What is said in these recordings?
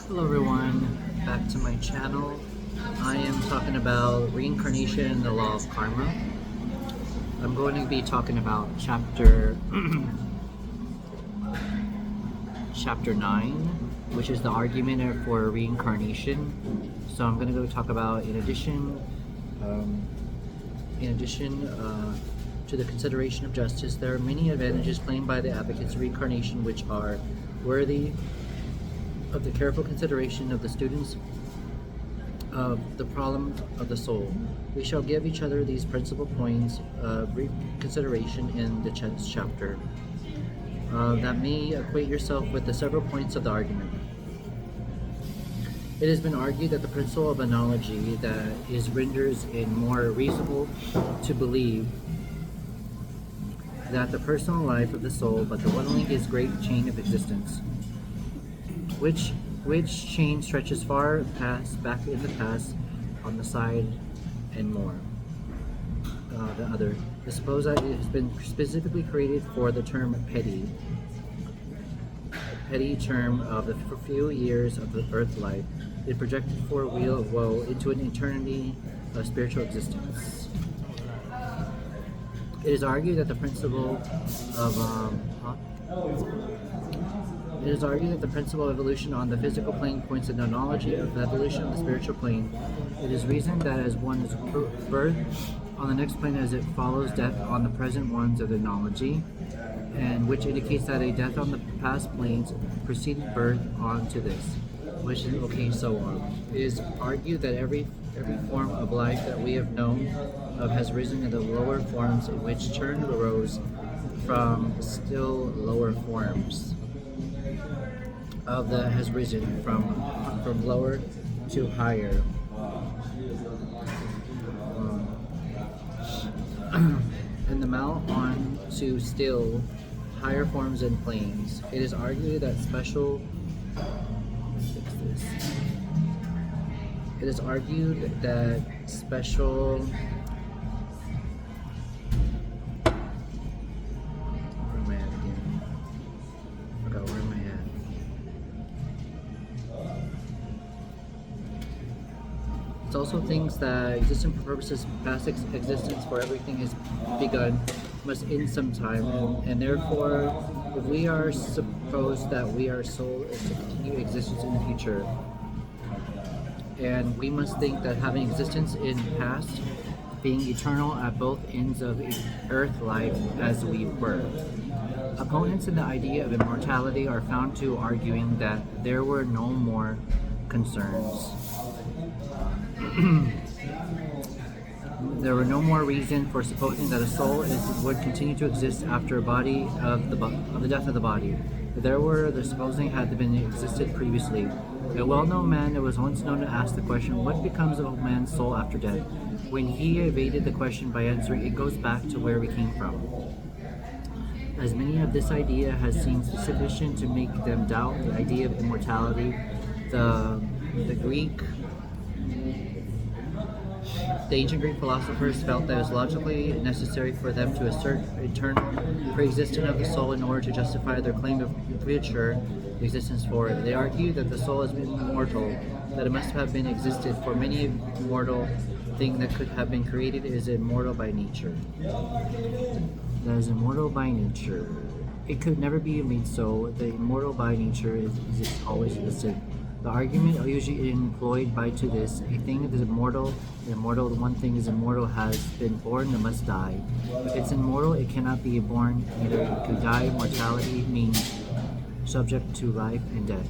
Hello everyone, back to my channel. I am talking about reincarnation and the law of karma. I'm going to be talking about chapter 9, which is the argument for reincarnation. So I'm going to go talk about, in addition to the consideration of justice, there are many advantages claimed by the advocates of reincarnation which are worthy of the careful consideration of the students of the problem of the soul. We shall give each other these principal points of consideration in the chapter that may equate yourself with the several points of the argument. It has been argued that the principle of analogy that is renders it more reasonable to believe that the personal life of the soul but the one link is great chain of existence, which chain stretches far back in the past, on the side, and more. The other. Suppose that it has been specifically created for the term petty. A petty term of the few years of the earth life is projected for a wheel of woe into an eternity of spiritual existence. It is argued that the principle of It is argued that the principle of evolution on the physical plane points to the analogy of the evolution of the spiritual plane. It is reasoned that as one's birth on the next plane as it follows death on the present ones of the analogy, and which indicates that a death on the past planes preceded birth onto this, which is okay, so on. It is argued that every form of life that we have known of has risen in the lower forms in which turn arose from still lower forms of that has risen from lower to higher, and the mount on to still higher forms and planes. It is argued that special It also thinks that existence for purposes past existence for everything is begun must end sometime, and therefore, if we are supposed that we are soul is to continue existence in the future, and we must think that having existence in past, being eternal at both ends of earth life as we were. Opponents in the idea of immortality are found to arguing that there were no more concerns. There were no more reason for supposing that a soul would continue to exist after a body of the death of the body. There were the supposing had been existed previously. A well-known man that was once known to ask the question, "What becomes of a man's soul after death?" When he evaded the question by answering, "It goes back to where we came from." As many of this idea has seemed sufficient to make them doubt the idea of immortality, the ancient Greek philosophers felt that it was logically necessary for them to assert eternal pre-existence of the soul in order to justify their claim of future existence for it. They argued that the soul has been immortal, that it must have been existed, for many immortal thing that could have been created is immortal by nature. That is immortal by nature. It could never be made so. The immortal by nature is always existed. The argument usually employed by to this, a thing is immortal, the one thing is immortal has been born, it must die. If it's immortal, it cannot be born, either it could die. Mortality means subject to life and death.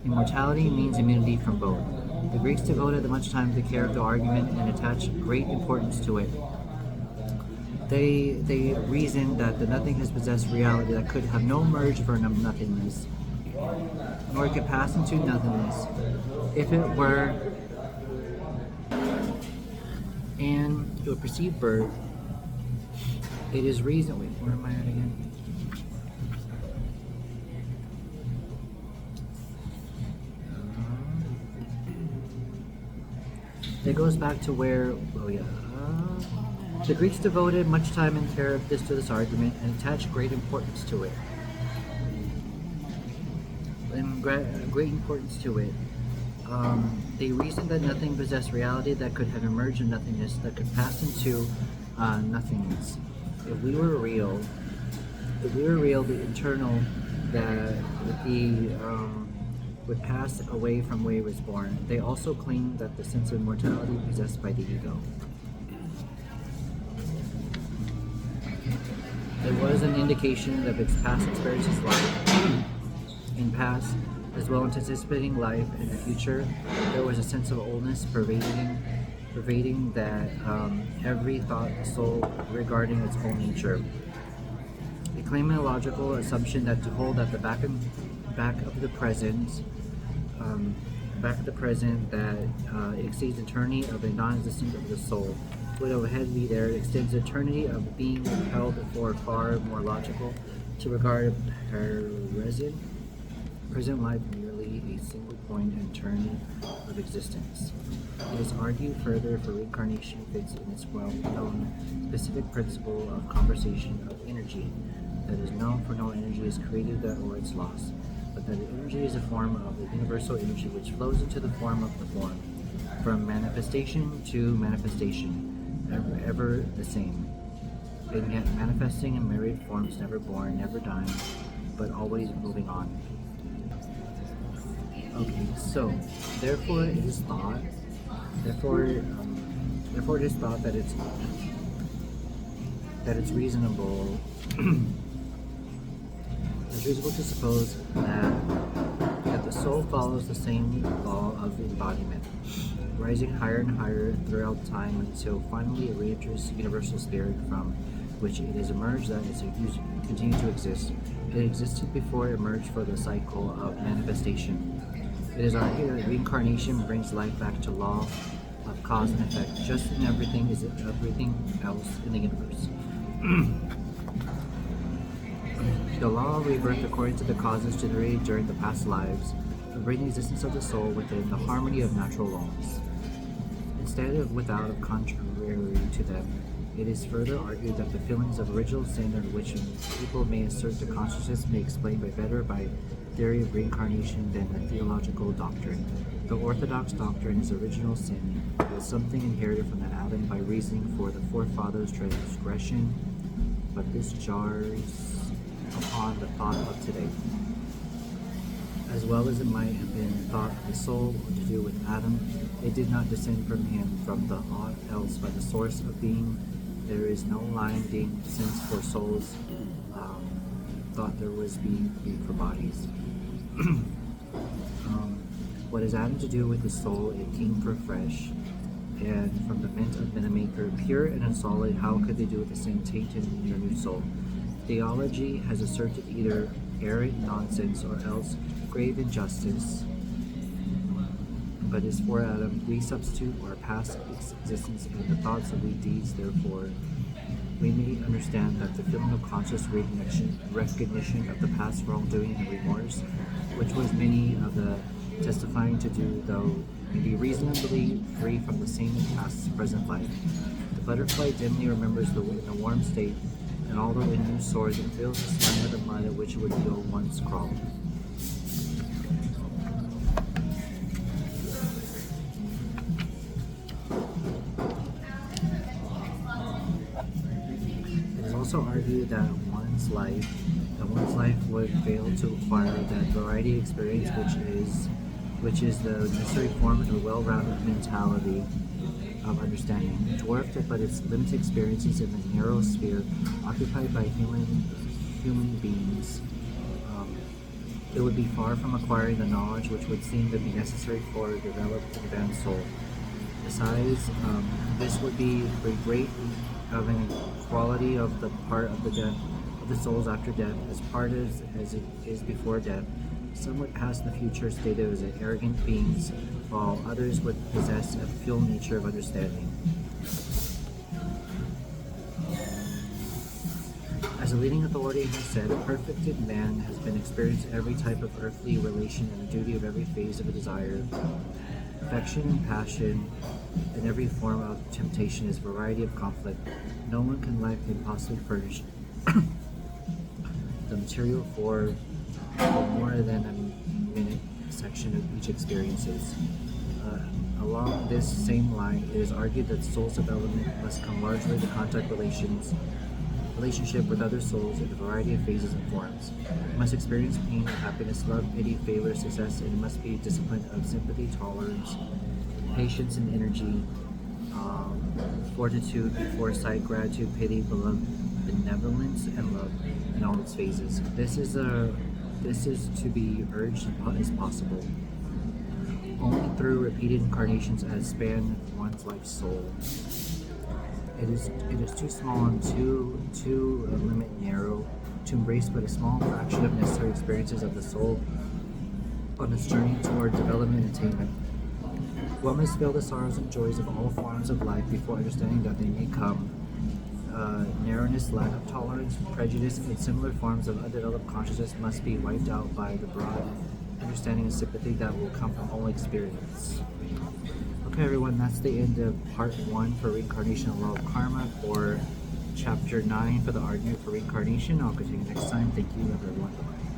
Immortality means immunity from both. The Greeks devoted much time to the care of the argument and attached great importance to it. They reasoned that the nothing has possessed reality that could have no merge for nothingness, nor it could pass into nothingness. If it were, and it would precede birth, it is reason. Wait, where am I at again? It goes back to where, the Greeks devoted much time and care to this argument and attached great importance to it. great importance to it. They reasoned that nothing possessed reality that could have emerged in nothingness, that could pass into nothingness. If we were real, the internal that would pass away from where it was born. They also claimed that the sense of immortality possessed by the ego. There was an indication that its past experiences life in past, as well as anticipating life in the future. There was a sense of oldness pervading that every thought the soul regarding its own nature. They claim a logical assumption that to hold at the back of the present that exceeds eternity of a non-existence of the soul. Would overhead be there extends eternity of being held for far more logical to regard present life merely a single point in eternity of existence. It is argued further for reincarnation fits in its well-known specific principle of conservation of energy, that is known for no energy is created or it's lost, but that energy is a form of the universal energy which flows into the form of the form, from manifestation to manifestation, ever the same, and yet manifesting in myriad forms, never born, never dying, but always moving on. Okay, so therefore it is thought that it's reasonable it's reasonable to suppose that the soul follows the same law of embodiment, rising higher and higher throughout time until finally it re-enters universal spirit from which it is emerged, that it continues to exist. It existed before it emerged for the cycle of manifestation. It is argued that reincarnation brings life back to law of cause and effect, just in everything else in the universe. The law of rebirth, according to the causes generated during the past lives, will bring the existence of the soul within the harmony of natural laws, instead of without or contrary to them. It is further argued that the feelings of original sin, in which people may assert the consciousness, may explain by theory of reincarnation than the theological doctrine. The orthodox doctrine is original sin was something inherited from the Adam by reasoning for the forefathers' transgression, but this jars upon the thought of today. As well as it might have been thought the soul to do with Adam, it did not descend from him from the aught else by the source of being. There is no line being sense for souls thought there was being for bodies. What is Adam to do with the soul? It came for fresh, and from the mint of the maker, pure and unsullied. How could they do with the same tainted in your new soul? Theology has asserted either arrant nonsense or else grave injustice, but is for Adam. We substitute our past existence in the thoughts of we deeds, therefore we may understand that the feeling of conscious recognition of the past wrongdoing and remorse, which was many of the testifying to do, though may be reasonably free from the same past present life. The butterfly dimly remembers in a warm state, and although it new soars, it feels the slime of the mud at which it would go once crawled. It is also argued that one's life would fail to acquire that variety of experience which is the necessary form of a well-rounded mentality of understanding, dwarfed by its limited experiences in the narrow sphere occupied by human beings. It would be far from acquiring the knowledge which would seem to be necessary for a developed and advanced soul. Besides, this would be a great of an equality of the part of the death of the souls after death, as part as it is before death. Some would pass the future stated as arrogant beings, while others would possess a full nature of understanding. As a leading authority has said, a perfected man has been experienced every type of earthly relation and the duty of every phase of a desire. Affection and passion, and every form of temptation is a variety of conflict. No one can likely possibly furnish the material for more than a minute section of each experiences. Along this same line, it is argued that soul's development must come largely to contact relationship with other souls in a variety of phases and forms. It must experience pain, happiness, love, pity, failure, success, and it must be disciplined of sympathy, tolerance, patience, and energy, fortitude, foresight, gratitude, pity, benevolence, and love in all its phases. This is to be urged as possible only through repeated incarnations as span one's life soul. It is too small and too limit narrow to embrace but a small fraction of necessary experiences of the soul on its journey toward development and attainment. One must feel the sorrows and joys of all forms of life before understanding that they may come. Narrowness, lack of tolerance, prejudice, and similar forms of undeveloped consciousness must be wiped out by the broad understanding and sympathy that will come from all experience. Okay, everyone, that's the end of part 1 for reincarnation and law of karma, for chapter 9 for the argument for reincarnation. I'll continue next time. Thank you, everyone. Bye-bye.